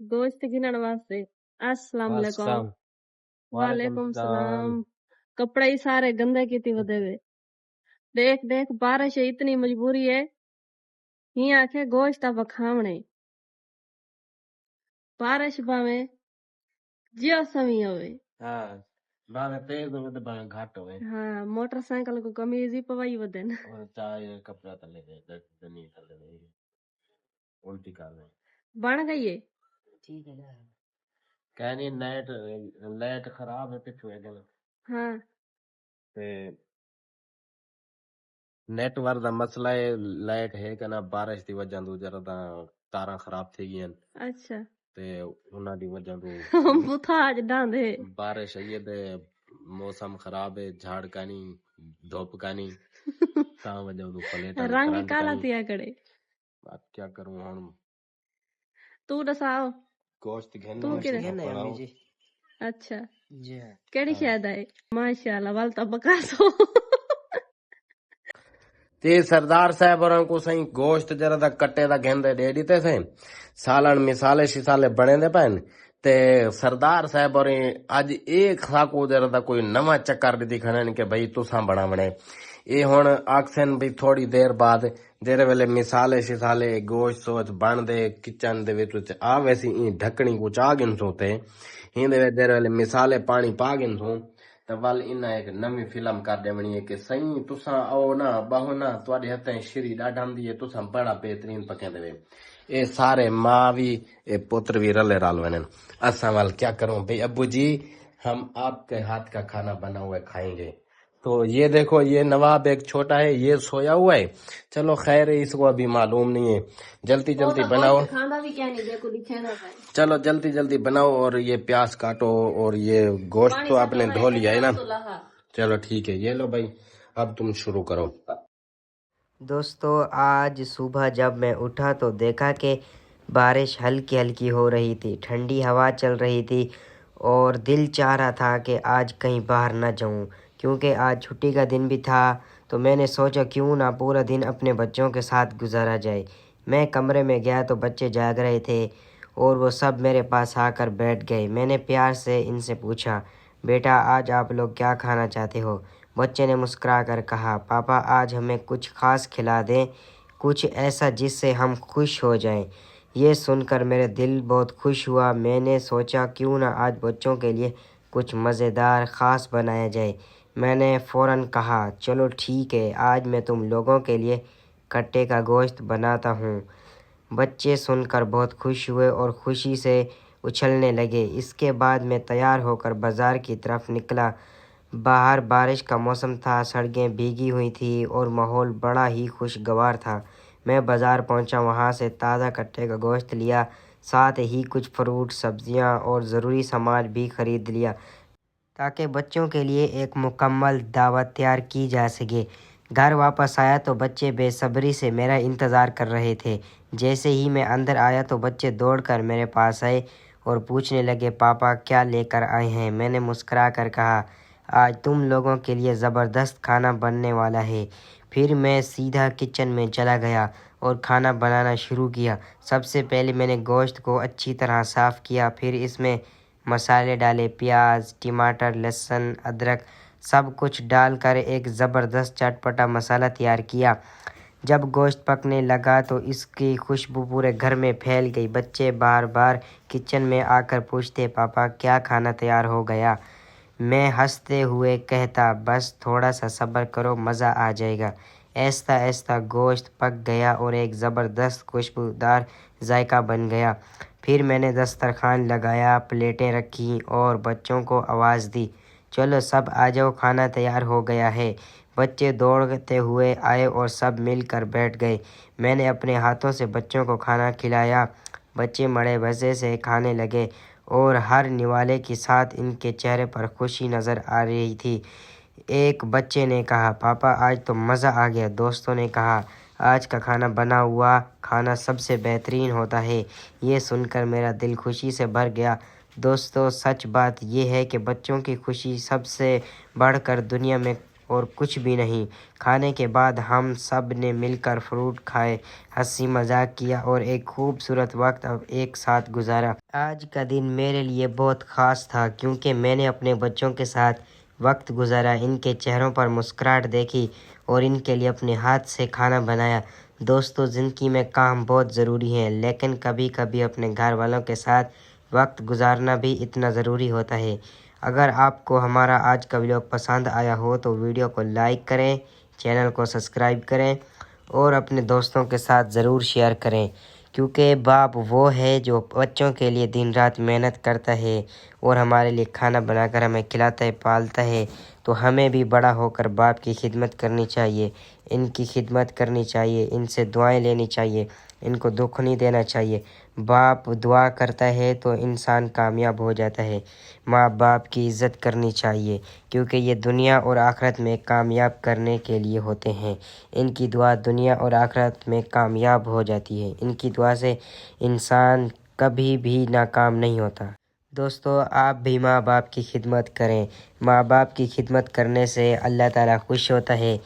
गोश्त गिनण वास्ते। अस्सलाम वालेकुम। अस्सलाम वालेकुम सलाम। सलाम। कपड़े ही सारे गंदे की वधे हुए। देख देख बारिश है, इतनी मजबूरी है। ही आखे गोश्त अब खावणे बारिश बावे जियो समी होवे। हाँ बावे तेज होवे तो बावे घाट होवे। हाँ मोटरसाइकिल को कमीज ही पवाई वधे न। और चाहे कपड़ा तले दे दनी तले दे उल्टी कर दे। बन गई है। ठीक है ना। कहनी नेट लाइट खराब है पिछू है दिन। हाँ ते नेटवर्क दा मसला है लाइट है कि ना बारिश दी वजह तो जरा दा तारा खराब थी गई अच्छा ते उन्हां दी वजह तो बुथा आज डांधे बारिश आई ते मौसम खराब है झाड़ कानी धूप कानी ता वजह तो प्लेटा नु रंग करंट काला कानी। थिया करे। अब क्या करूं हुन तू दसाओ गोश्त घेने तू में किरे पड़ाओ। अच्छा जी केड़ी हाँ शायद है माशाल्लाह वाल तो बकासो ते सरदार साहब और को सही गोश्त जरा दा कट्टे दा घेंदे दे दिते से सालन मिसाले शिसाले बने दे पैन ते सरदार साहब और आज एक खाको जरा दा कोई नवा चक्कर दी खणन के भाई तुसा बनावणे ये हुन आक्सन भी थोड़ी देर बाद जेरे वेले मिसाले शिसाले गोश्त सोच बन दे किचन दे विच आ वैसी ई ढकनी को चा गिन सोते हिंदे वे जेरे वेले मिसाले पानी पा गिन सो तो वल इन्हें एक नवी फिल्म कर देवनी है कि सही तुसा आओ ना बाहो ना तुहाडे हथें श्री डाढ आंदी है तुसा बड़ा बेहतरीन पके देवे ये सारे माँ भी ये पुत्र भी रले रल वने असा वाल क्या करूं भाई अब्बू जी हम आपके हाथ का खाना बना हुआ खाएंगे। तो ये देखो ये नवाब एक छोटा है ये सोया हुआ है चलो खैर है इसको अभी मालूम नहीं है जल्दी जल्दी बनाओ खाना भी क्या नहीं देखो दिखे ना भाई चलो जल्दी जल्दी बनाओ और ये प्याज काटो और ये गोश्त तो आपने धो लिया है ना चलो ठीक है ये लो भाई अब तुम शुरू करो। दोस्तों आज सुबह जब मैं उठा तो देखा कि बारिश हल्की हल्की हो रही थी, ठंडी हवा चल रही थी और दिल चाह रहा था कि आज कहीं बाहर ना जाऊं क्योंकि आज छुट्टी का दिन भी था। तो मैंने सोचा क्यों ना पूरा दिन अपने बच्चों के साथ गुजारा जाए। मैं कमरे में गया तो बच्चे जाग रहे थे और वो सब मेरे पास आकर बैठ गए। मैंने प्यार से इनसे पूछा, बेटा आज आप लोग क्या खाना चाहते हो? बच्चे ने मुस्कुरा कर कहा, पापा आज हमें कुछ खास खिला दें, कुछ ऐसा जिससे हम खुश हो जाएं। ये सुनकर मेरे दिल बहुत खुश हुआ। मैंने सोचा क्यों ना आज बच्चों के लिए कुछ मज़ेदार ख़ास बनाया जाए। मैंने फ़ौरन कहा, चलो ठीक है, आज मैं तुम लोगों के लिए कट्टे का गोश्त बनाता हूँ। बच्चे सुनकर बहुत खुश हुए और खुशी से उछलने लगे। इसके बाद मैं तैयार होकर बाज़ार की तरफ निकला। बाहर बारिश का मौसम था, सड़कें भीगी हुई थी और माहौल बड़ा ही खुशगवार था। मैं बाज़ार पहुंचा, वहां से ताज़ा कट्टे का गोश्त लिया, साथ ही कुछ फ्रूट, सब्जियां और ज़रूरी सामान भी ख़रीद लिया ताकि बच्चों के लिए एक मुकम्मल दावत तैयार की जा सके। घर वापस आया तो बच्चे बेसब्री से मेरा इंतज़ार कर रहे थे। जैसे ही मैं अंदर आया तो बच्चे दौड़कर मेरे पास आए और पूछने लगे, पापा क्या लेकर आए हैं? मैंने मुस्कुरा कर कहा, आज तुम लोगों के लिए ज़बरदस्त खाना बनने वाला है। फिर मैं सीधा किचन में चला गया और खाना बनाना शुरू किया। सबसे पहले मैंने गोश्त को अच्छी तरह साफ़ किया, फिर इसमें मसाले डाले, प्याज, टमाटर, लहसुन, अदरक सब कुछ डालकर एक ज़बरदस्त चटपटा मसाला तैयार किया। जब गोश्त पकने लगा तो इसकी खुशबू पूरे घर में फैल गई। बच्चे बार बार किचन में आकर पूछते, पापा क्या खाना तैयार हो गया? मैं हंसते हुए कहता, बस थोड़ा सा सब्र करो, मज़ा आ जाएगा। आहिस्ता आहिस्ता गोश्त पक गया और एक ज़बरदस्त खुशबूदार जायका बन गया। फिर मैंने दस्तरखान लगाया, प्लेटें रखीं और बच्चों को आवाज़ दी, चलो सब आ जाओ, खाना तैयार हो गया है। बच्चे दौड़ते हुए आए और सब मिलकर बैठ गए। मैंने अपने हाथों से बच्चों को खाना खिलाया। बच्चे बड़े मज़े से खाने लगे और हर निवाले के साथ इनके चेहरे पर खुशी नज़र आ रही थी। एक बच्चे ने कहा, पापा आज तो मज़ा आ गया। दोस्तों ने कहा, आज का खाना बना हुआ खाना सबसे बेहतरीन होता है। ये सुनकर मेरा दिल खुशी से भर गया। दोस्तों सच बात यह है कि बच्चों की खुशी सबसे बढ़कर दुनिया में اور کچھ بھی نہیں۔ کھانے کے بعد ہم سب نے مل کر فروٹ کھائے، ہنسی مذاق کیا اور ایک خوبصورت وقت ایک ساتھ گزارا۔ آج کا دن میرے لیے بہت خاص تھا کیونکہ میں نے اپنے بچوں کے ساتھ وقت گزارا، ان کے چہروں پر مسکراہٹ دیکھی اور ان کے لیے اپنے ہاتھ سے کھانا بنایا۔ دوستو، زندگی میں کام بہت ضروری ہے، لیکن کبھی کبھی اپنے گھر والوں کے ساتھ وقت گزارنا بھی اتنا ضروری ہوتا ہے۔ اگر آپ کو ہمارا آج کا ویڈیو پسند آیا ہو تو ویڈیو کو لائک کریں، چینل کو سبسکرائب کریں اور اپنے دوستوں کے ساتھ ضرور شیئر کریں، کیونکہ باپ وہ ہے جو بچوں کے لیے دن رات محنت کرتا ہے اور ہمارے لیے کھانا بنا کر ہمیں کھلاتا ہے، پالتا ہے۔ تو ہمیں بھی بڑا ہو کر باپ کی خدمت کرنی چاہیے، ان کی خدمت کرنی چاہیے، ان سے دعائیں لینی چاہیے، ان کو دکھ نہیں دینا چاہیے۔ باپ دعا کرتا ہے تو انسان کامیاب ہو جاتا ہے۔ ماں باپ کی عزت کرنی چاہیے کیونکہ یہ دنیا اور آخرت میں کامیاب کرنے کے لیے ہوتے ہیں۔ ان کی دعا دنیا اور آخرت میں کامیاب ہو جاتی ہے۔ ان کی دعا سے انسان کبھی بھی ناکام نہیں ہوتا۔ دوستو، آپ بھی ماں باپ کی خدمت کریں۔ ماں باپ کی خدمت کرنے سے اللہ تعالیٰ خوش ہوتا ہے۔